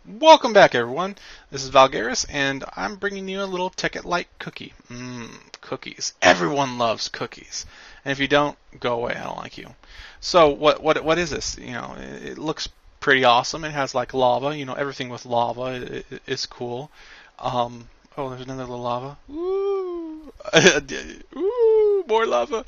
Welcome back, everyone. This is Valgarous, and I'm bringing you a little Tekkit Lite cookie. Cookies. Everyone loves cookies, and if you don't, go away. I don't like you. So, what is this? It looks pretty awesome. It has like lava. Everything with lava is cool. Oh, there's another little lava. Ooh, ooh, more lava.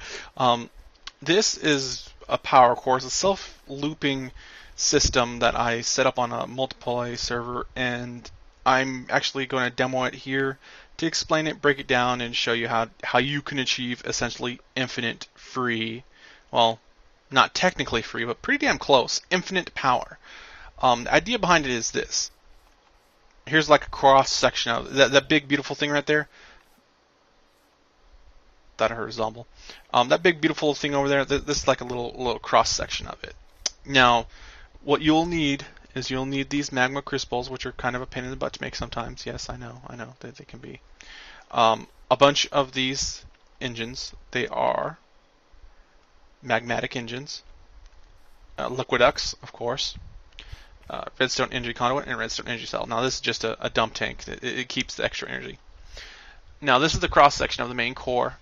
This is a power core. It's a self-looping system that I set up on a multiplayer server, and I'm actually going to demo it here to explain it, break it down, and show you how you can achieve essentially infinite free, well, not technically free, but pretty damn close, infinite power. The idea behind it is this. Here's like a cross section of that big beautiful thing right there. That horizontal. That big beautiful thing over there. This is like a little cross section of it. Now, what you'll need is these magma crystals, which are kind of a pain in the butt to make sometimes. Yes, I know that they can be. A bunch of these engines. They are magmatic engines. Liquiducts, of course. Redstone energy conduit and redstone energy cell. Now this is just a dump tank. It keeps the extra energy. Now this is the cross section of the main core.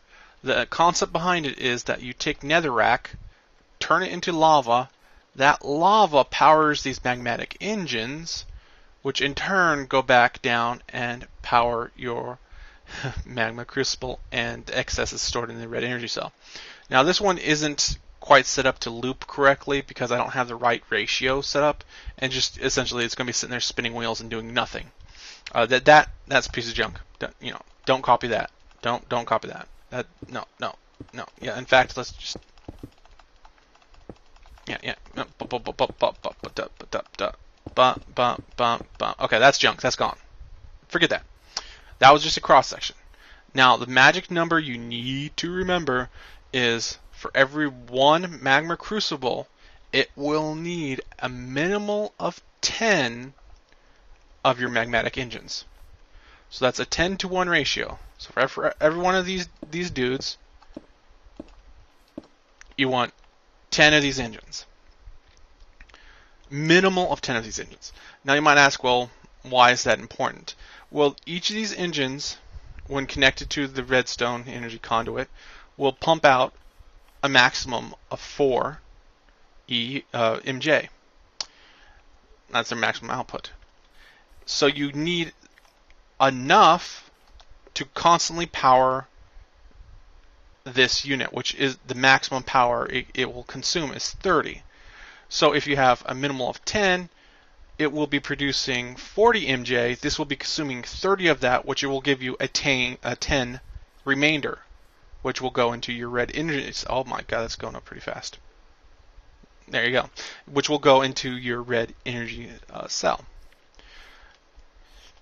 The concept behind it is that you take netherrack, turn it into lava. That lava powers these magmatic engines, which in turn go back down and power your magma crucible, and the excess is stored in the red energy cell. Now this one isn't quite set up to loop correctly because I don't have the right ratio set up, and just essentially it's going to be sitting there spinning wheels and doing nothing. That's a piece of junk. Don't copy that. Don't copy that. No. Yeah, in fact, let's just. Yeah. Okay, that's junk. That's gone. Forget that. That was just a cross section. Now, the magic number you need to remember is for every one magma crucible, it will need a minimal of 10 of your magmatic engines. So that's a 10 to 1 ratio. So for every one of these dudes, you want 10 of these engines. Minimal of 10 of these engines. Now you might ask, well, why is that important? Well, each of these engines, when connected to the redstone energy conduit, will pump out a maximum of 4 MJ. That's their maximum output. So you need enough to constantly power this unit, which is the maximum power it will consume is 30. So if you have a minimal of 10, it will be producing 40 MJ. This will be consuming 30 of that, which it will give you a 10 remainder, which will go into your red energy. Oh my god, that's going up pretty fast. There you go. Which will go into your red energy cell.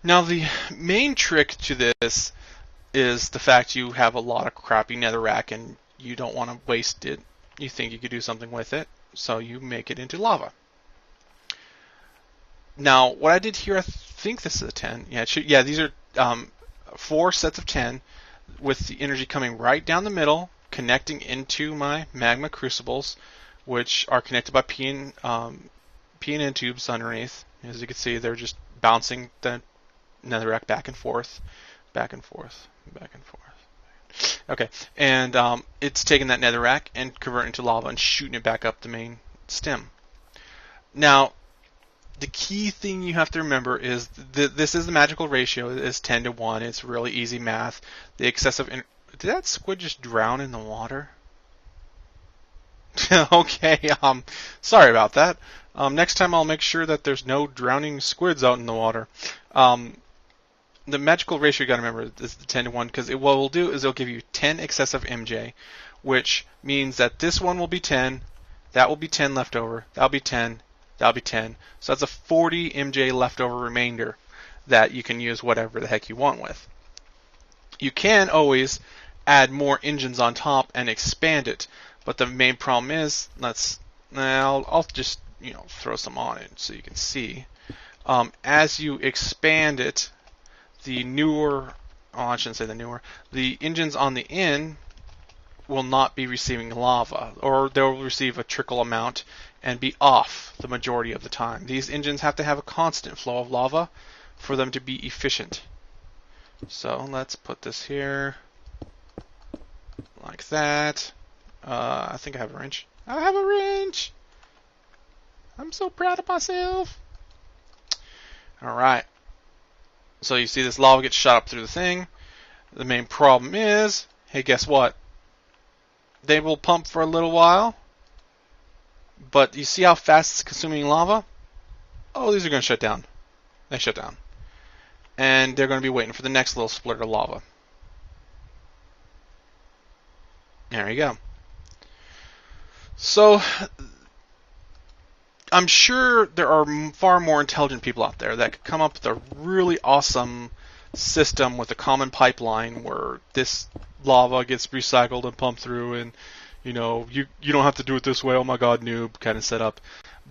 Now the main trick to this is the fact you have a lot of crappy netherrack and you don't want to waste it. You think you could do something with it, so you make it into lava. Now, what I did here, I think this is a 10. Yeah, these are 4 sets of 10 with the energy coming right down the middle, connecting into my magma crucibles, which are connected by P and N tubes underneath. As you can see, they're just bouncing the netherrack back and forth, back and forth, back and forth. Okay, and it's taking that netherrack and converting it to lava and shooting it back up the main stem. Now, the key thing you have to remember is this is the magical ratio. It is 10 to 1. It's really easy math. The excessive... Did that squid just drown in the water? Okay, sorry about that. Next time I'll make sure that there's no drowning squids out in the water. The magical ratio you got to remember is the 10 to 1, because what it will do is it'll give you 10 excessive MJ, which means that this one will be 10, that will be 10 left over, that'll be 10, that'll be 10. So that's a 40 MJ leftover remainder that you can use whatever the heck you want with. You can always add more engines on top and expand it, but the main problem is, I'll just throw some on it so you can see. As you expand it, the engines on the end will not be receiving lava, or they'll receive a trickle amount, and be off the majority of the time. These engines have to have a constant flow of lava for them to be efficient. So let's put this here like that. I think I have a wrench. I have a wrench! I'm so proud of myself. Alright. So you see this lava gets shot up through the thing. The main problem is, hey, guess what? They will pump for a little while. But you see how fast it's consuming lava? Oh, these are going to shut down. They shut down. And they're going to be waiting for the next little splitter of lava. There you go. So, I'm sure there are far more intelligent people out there that could come up with a really awesome system with a common pipeline where this lava gets recycled and pumped through, and you know, you don't have to do it this way, oh my god, noob kind of setup.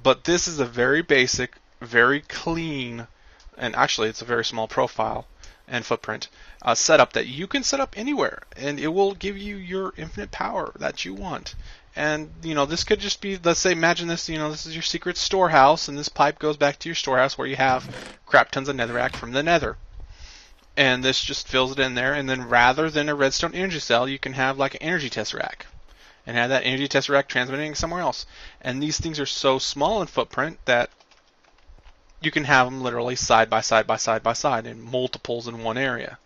But this is a very basic, very clean, and actually it's a very small profile and footprint setup that you can set up anywhere, and it will give you your infinite power that you want. And, you know, this could just be, let's say, imagine this, you know, this is your secret storehouse, and this pipe goes back to your storehouse where you have crap tons of netherrack from the nether. And this just fills it in there, and then rather than a redstone energy cell, you can have like an energy tesseract. And have that energy tesseract transmitting somewhere else. And these things are so small in footprint that you can have them literally side by side by side by side in multiples in one area.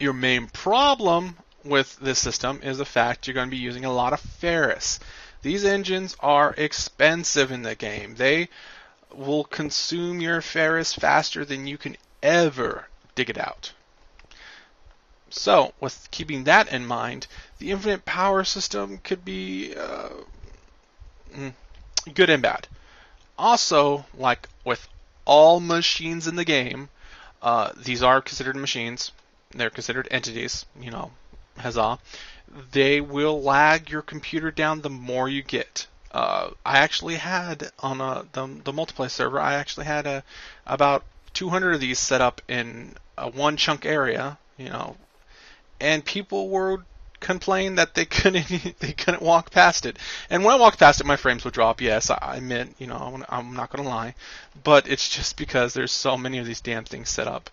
Your main problem with this system is the fact you're going to be using a lot of ferrous. These engines are expensive in the game. They will consume your ferrous faster than you can ever dig it out. So, with keeping that in mind, the infinite power system could be good and bad. Also, like with all machines in the game, these are considered machines. They're considered entities, you know, huzzah. They will lag your computer down the more you get. I actually had, on the multiplayer server, I actually had about 200 of these set up in one chunk area, you know, and people would complain that they couldn't walk past it. And when I walked past it, my frames would drop. Yes, I admit, you know, I'm not going to lie, but it's just because there's so many of these damn things set up.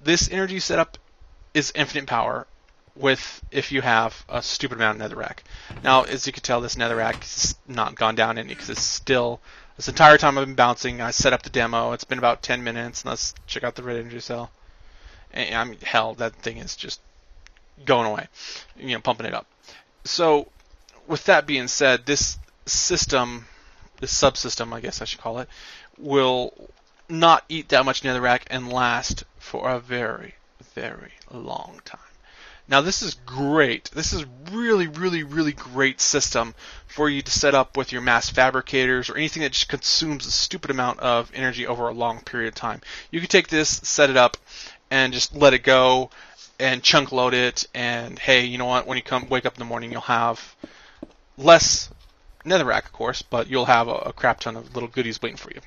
This energy setup is infinite power if you have a stupid amount of netherrack. Now, as you can tell, this netherrack has not gone down any because it's still, this entire time I've been bouncing, I set up the demo. It's been about 10 minutes. Let's check out the red energy cell. And I mean, hell, that thing is just going away, you know, pumping it up. So, with that being said, this system, this subsystem, I guess I should call it, will not eat that much netherrack and last for a very, very long time. Now, this is great. This is really, really, really great system for you to set up with your mass fabricators or anything that just consumes a stupid amount of energy over a long period of time. You can take this, set it up, and just let it go and chunk load it, and hey, you know what, when you wake up in the morning, you'll have less netherrack, of course, but you'll have a crap ton of little goodies waiting for you.